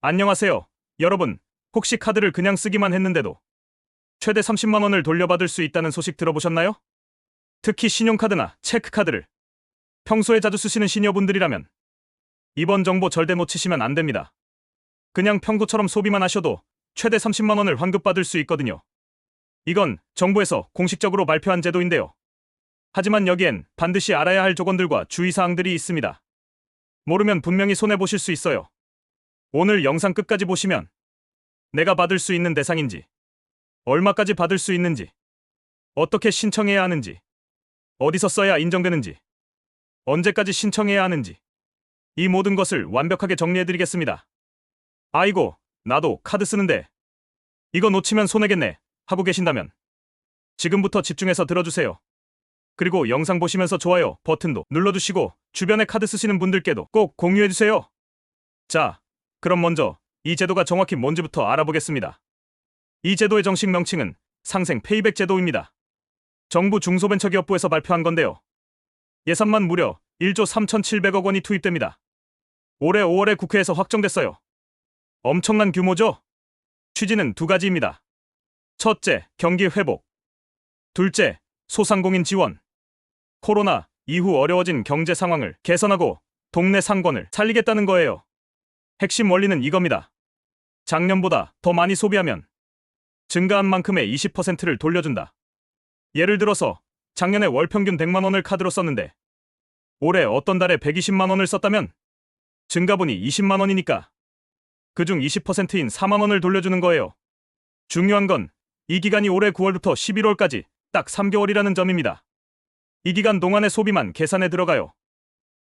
안녕하세요. 여러분, 혹시 카드를 그냥 쓰기만 했는데도 최대 30만 원을 돌려받을 수 있다는 소식 들어보셨나요? 특히 신용카드나 체크카드를 평소에 자주 쓰시는 시니어분들이라면 이번 정보 절대 놓치시면 안 됩니다. 그냥 평소처럼 소비만 하셔도 최대 30만 원을 환급받을 수 있거든요. 이건 정부에서 공식적으로 발표한 제도인데요. 하지만 여기엔 반드시 알아야 할 조건들과 주의사항들이 있습니다. 모르면 분명히 손해보실 수 있어요. 오늘 영상 끝까지 보시면 내가 받을 수 있는 대상인지, 얼마까지 받을 수 있는지, 어떻게 신청해야 하는지, 어디서 써야 인정되는지, 언제까지 신청해야 하는지, 이 모든 것을 완벽하게 정리해드리겠습니다. 아이고, 나도 카드 쓰는데 이거 놓치면 손해겠네 하고 계신다면 지금부터 집중해서 들어주세요. 그리고 영상 보시면서 좋아요 버튼도 눌러주시고 주변에 카드 쓰시는 분들께도 꼭 공유해주세요. 자, 그럼 먼저 이 제도가 정확히 뭔지부터 알아보겠습니다. 이 제도의 정식 명칭은 상생 페이백 제도입니다. 정부 중소벤처기업부에서 발표한 건데요. 예산만 무려 1조 3,700억 원이 투입됩니다. 올해 5월에 국회에서 확정됐어요. 엄청난 규모죠? 취지는 두 가지입니다. 첫째, 경기 회복. 둘째, 소상공인 지원. 코로나 이후 어려워진 경제 상황을 개선하고 동네 상권을 살리겠다는 거예요. 핵심 원리는 이겁니다. 작년보다 더 많이 소비하면 증가한 만큼의 20%를 돌려준다. 예를 들어서 작년에 월 평균 100만 원을 카드로 썼는데 올해 어떤 달에 120만 원을 썼다면 증가분이 20만 원이니까 그중 20%인 4만 원을 돌려주는 거예요. 중요한 건 이 기간이 올해 9월부터 11월까지 딱 3개월이라는 점입니다. 이 기간 동안의 소비만 계산에 들어가요.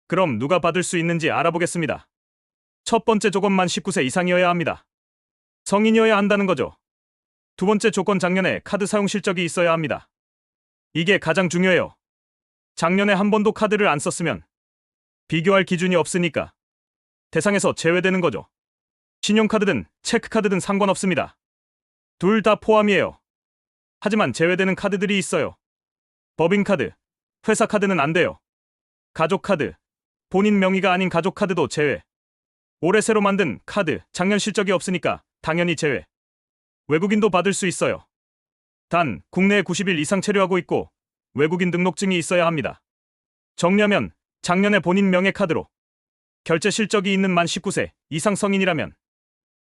그럼 누가 받을 수 있는지 알아보겠습니다. 첫 번째 조건만 19세 이상이어야 합니다. 성인이어야 한다는 거죠. 두 번째 조건 작년에 카드 사용 실적이 있어야 합니다. 이게 가장 중요해요. 작년에 한 번도 카드를 안 썼으면 비교할 기준이 없으니까 대상에서 제외되는 거죠. 신용카드든 체크카드든 상관없습니다. 둘 다 포함이에요. 하지만 제외되는 카드들이 있어요. 법인카드, 회사카드는 안 돼요. 가족카드, 본인 명의가 아닌 가족카드도 제외. 올해 새로 만든 카드, 작년 실적이 없으니까 당연히 제외. 외국인도 받을 수 있어요. 단, 국내에 90일 이상 체류하고 있고 외국인 등록증이 있어야 합니다. 정리하면 작년에 본인 명의 카드로 결제 실적이 있는 만 19세 이상 성인이라면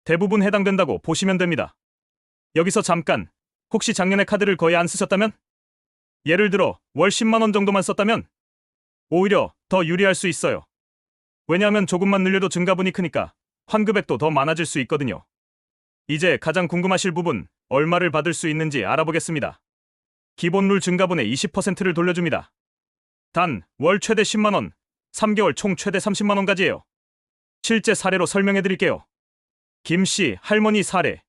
대부분 해당된다고 보시면 됩니다. 여기서 잠깐, 혹시 작년에 카드를 거의 안 쓰셨다면? 예를 들어 월 10만 원 정도만 썼다면? 오히려 더 유리할 수 있어요. 왜냐하면 조금만 늘려도 증가분이 크니까 환급액도 더 많아질 수 있거든요. 이제 가장 궁금하실 부분, 얼마를 받을 수 있는지 알아보겠습니다. 기본룰 증가분의 20%를 돌려줍니다. 단, 월 최대 10만 원, 3개월 총 최대 30만 원까지예요. 실제 사례로 설명해 드릴게요. 김씨, 할머니 사례.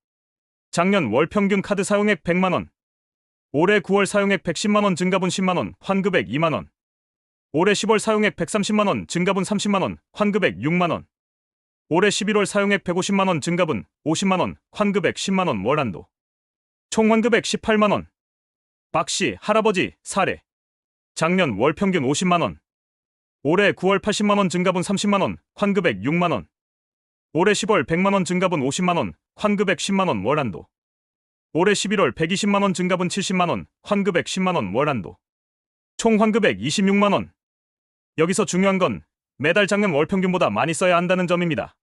작년 월 평균 카드 사용액 100만 원. 올해 9월 사용액 110만 원, 증가분 10만 원, 환급액 2만 원. 올해 10월 사용액 130만 원, 증가분 30만 원, 환급액 6만 원. 올해 11월 사용액 150만 원, 증가분 50만 원, 환급액 10만 원 월 한도. 총 환급액 18만 원. 박씨, 할아버지 사례. 작년 월 평균 50만 원. 올해 9월 80만 원, 증가분 30만 원, 환급액 6만 원. 올해 10월 100만 원, 증가분 50만 원, 환급액 10만 원 월 한도. 올해 11월 120만 원, 증가분 70만 원, 환급액 10만 원 월 한도. 총 환급액 26만 원. 여기서 중요한 건 매달 작년 월 평균보다 많이 써야 한다는 점입니다.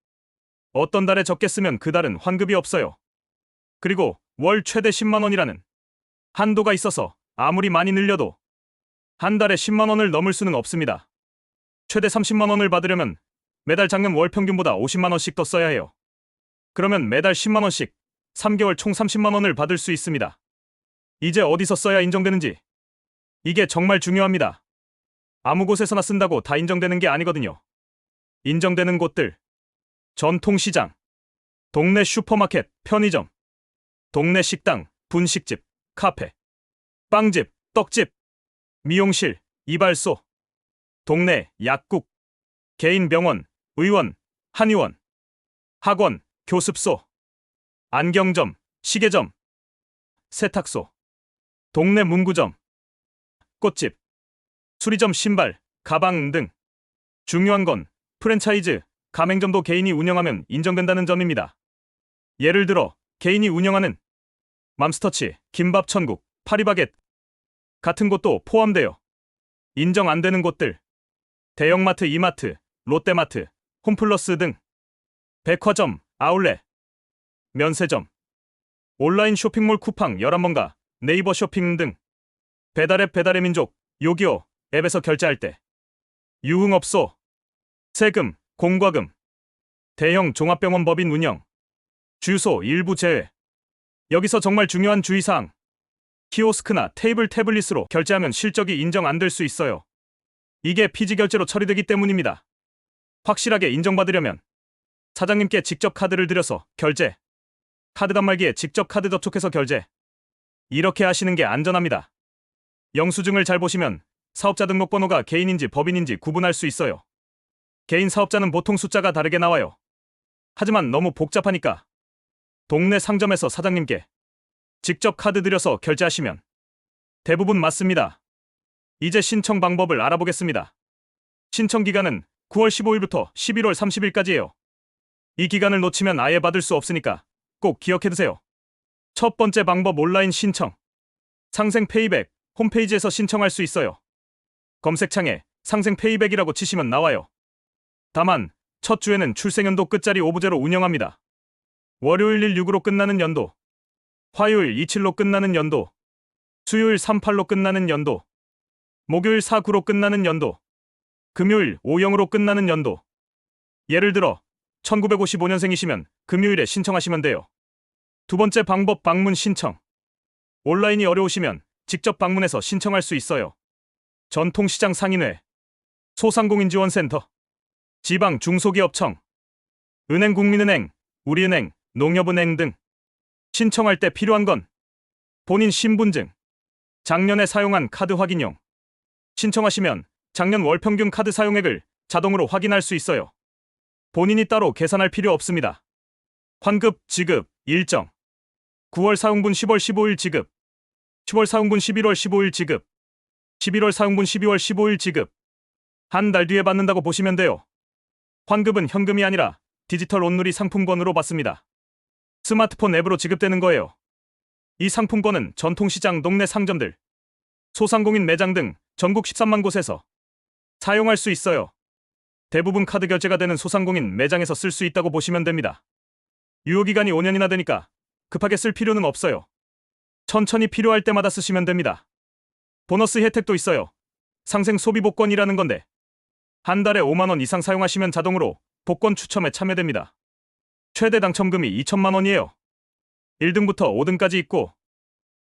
어떤 달에 적게 쓰면 그 달은 환급이 없어요. 그리고 월 최대 10만 원이라는 한도가 있어서 아무리 많이 늘려도 한 달에 10만 원을 넘을 수는 없습니다. 최대 30만 원을 받으려면 매달 작년 월 평균보다 50만 원씩 더 써야 해요. 그러면 매달 10만 원씩 3개월 총 30만 원을 받을 수 있습니다. 이제 어디서 써야 인정되는지. 이게 정말 중요합니다. 아무 곳에서나 쓴다고 다 인정되는 게 아니거든요. 인정되는 곳들. 전통시장, 동네 슈퍼마켓, 편의점, 동네 식당, 분식집, 카페, 빵집, 떡집, 미용실, 이발소, 동네 약국, 개인 병원, 의원, 한의원, 학원, 교습소, 안경점, 시계점, 세탁소, 동네 문구점, 꽃집, 수리점, 신발, 가방 등. 중요한 건 프랜차이즈, 가맹점도 개인이 운영하면 인정된다는 점입니다. 예를 들어 개인이 운영하는 맘스터치, 김밥천국, 파리바겟 같은 곳도 포함되어 인정 안 되는 곳들, 대형마트, 이마트, 롯데마트, 홈플러스 등 백화점, 아울렛, 면세점, 온라인 쇼핑몰 쿠팡 11번가, 네이버 쇼핑 등 배달앱 배달의 민족, 요기요 앱에서 결제할 때 유흥업소, 세금, 공과금, 대형 종합병원 법인 운영, 주유소 일부 제외. 여기서 정말 중요한 주의사항. 키오스크나 테이블 태블릿으로 결제하면 실적이 인정 안 될 수 있어요. 이게 피지 결제로 처리되기 때문입니다. 확실하게 인정받으려면 사장님께 직접 카드를 들여서 결제, 카드 단말기에 직접 카드 접촉해서 결제. 이렇게 하시는 게 안전합니다. 영수증을 잘 보시면 사업자 등록번호가 개인인지 법인인지 구분할 수 있어요. 개인 사업자는 보통 숫자가 다르게 나와요. 하지만 너무 복잡하니까 동네 상점에서 사장님께 직접 카드 들여서 결제하시면 대부분 맞습니다. 이제 신청 방법을 알아보겠습니다. 신청 기간은 9월 15일부터 11월 30일까지예요. 이 기간을 놓치면 아예 받을 수 없으니까 꼭 기억해두세요. 첫 번째 방법 온라인 신청. 상생페이백 홈페이지에서 신청할 수 있어요. 검색창에 상생페이백이라고 치시면 나와요. 다만 첫 주에는 출생연도 끝자리 5부제로 운영합니다. 월요일 16으로 끝나는 연도, 화요일 27로 끝나는 연도, 수요일 38로 끝나는 연도, 목요일 49로 끝나는 연도, 금요일 50으로 끝나는 연도. 예를 들어 1955년생이시면 금요일에 신청하시면 돼요. 두 번째 방법 방문 신청. 온라인이 어려우시면 직접 방문해서 신청할 수 있어요. 전통시장 상인회, 소상공인지원센터, 지방 중소기업청, 은행 국민은행, 우리은행, 농협은행 등. 신청할 때 필요한 건 본인 신분증, 작년에 사용한 카드 확인용. 신청하시면 작년 월평균 카드 사용액을 자동으로 확인할 수 있어요. 본인이 따로 계산할 필요 없습니다. 환급, 지급, 일정. 9월 사용분 10월 15일 지급, 10월 사용분 11월 15일 지급, 11월 사용분 12월 15일 지급. 한 달 뒤에 받는다고 보시면 돼요. 환급은 현금이 아니라 디지털 온누리 상품권으로 받습니다. 스마트폰 앱으로 지급되는 거예요. 이 상품권은 전통시장, 동네 상점들, 소상공인 매장 등 전국 13만 곳에서 사용할 수 있어요. 대부분 카드 결제가 되는 소상공인 매장에서 쓸 수 있다고 보시면 됩니다. 유효기간이 5년이나 되니까 급하게 쓸 필요는 없어요. 천천히 필요할 때마다 쓰시면 됩니다. 보너스 혜택도 있어요. 상생 소비 복권이라는 건데 한 달에 5만 원 이상 사용하시면 자동으로 복권 추첨에 참여됩니다. 최대 당첨금이 2천만 원이에요. 1등부터 5등까지 있고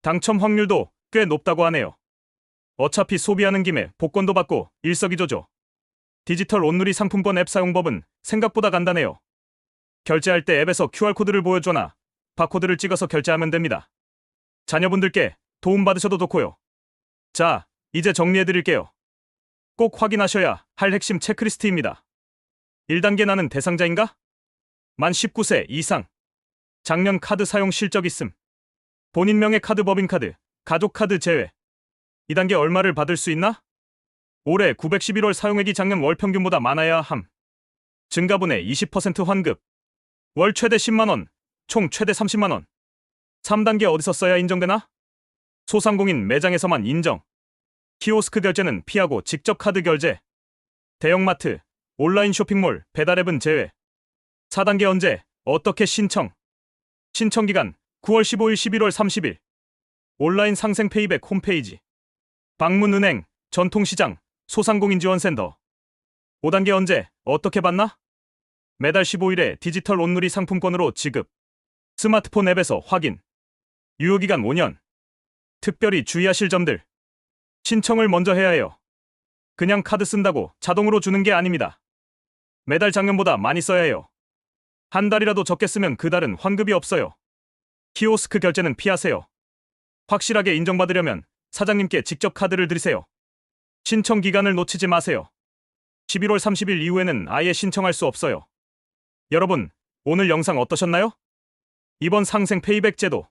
당첨 확률도 꽤 높다고 하네요. 어차피 소비하는 김에 복권도 받고 일석이조죠. 디지털 온누리 상품권 앱 사용법은 생각보다 간단해요. 결제할 때 앱에서 QR코드를 보여주거나 바코드를 찍어서 결제하면 됩니다. 자녀분들께 도움받으셔도 좋고요. 자, 이제 정리해드릴게요. 꼭 확인하셔야 할 핵심 체크리스트입니다. 1단계 나는 대상자인가? 만 19세 이상. 작년 카드 사용 실적 있음. 본인 명의 카드, 법인카드, 가족카드 제외. 2단계 얼마를 받을 수 있나? 올해 911월 사용액이 작년 월 평균보다 많아야 함. 증가분의 20% 환급. 월 최대 10만원, 총 최대 30만원. 3단계 어디서 써야 인정되나? 소상공인 매장에서만 인정. 키오스크 결제는 피하고 직접 카드 결제. 대형마트, 온라인 쇼핑몰, 배달앱은 제외. 4단계 언제, 어떻게 신청? 신청기간 9월 15일, 11월 30일. 온라인 상생페이백 홈페이지. 방문은행, 전통시장, 소상공인지원센터. 5단계 언제, 어떻게 받나? 매달 15일에 디지털 온누리 상품권으로 지급. 스마트폰 앱에서 확인. 유효기간 5년. 특별히 주의하실 점들. 신청을 먼저 해야 해요. 그냥 카드 쓴다고 자동으로 주는 게 아닙니다. 매달 작년보다 많이 써야 해요. 한 달이라도 적게 쓰면 그 달은 환급이 없어요. 키오스크 결제는 피하세요. 확실하게 인정받으려면 사장님께 직접 카드를 드리세요. 신청 기간을 놓치지 마세요. 11월 30일 이후에는 아예 신청할 수 없어요. 여러분, 오늘 영상 어떠셨나요? 이번 상생 페이백 제도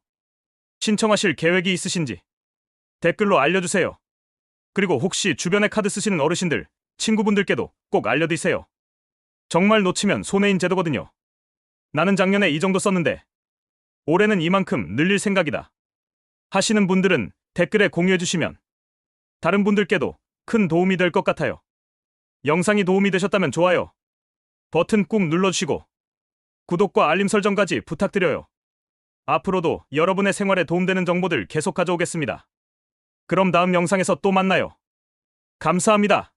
신청하실 계획이 있으신지 댓글로 알려주세요. 그리고 혹시 주변에 카드 쓰시는 어르신들, 친구분들께도 꼭 알려드리세요. 정말 놓치면 손해인 제도거든요. 나는 작년에 이 정도 썼는데 올해는 이만큼 늘릴 생각이다 하시는 분들은 댓글에 공유해주시면 다른 분들께도 큰 도움이 될 것 같아요. 영상이 도움이 되셨다면 좋아요 버튼 꾹 눌러주시고 구독과 알림 설정까지 부탁드려요. 앞으로도 여러분의 생활에 도움되는 정보들 계속 가져오겠습니다. 그럼 다음 영상에서 또 만나요. 감사합니다.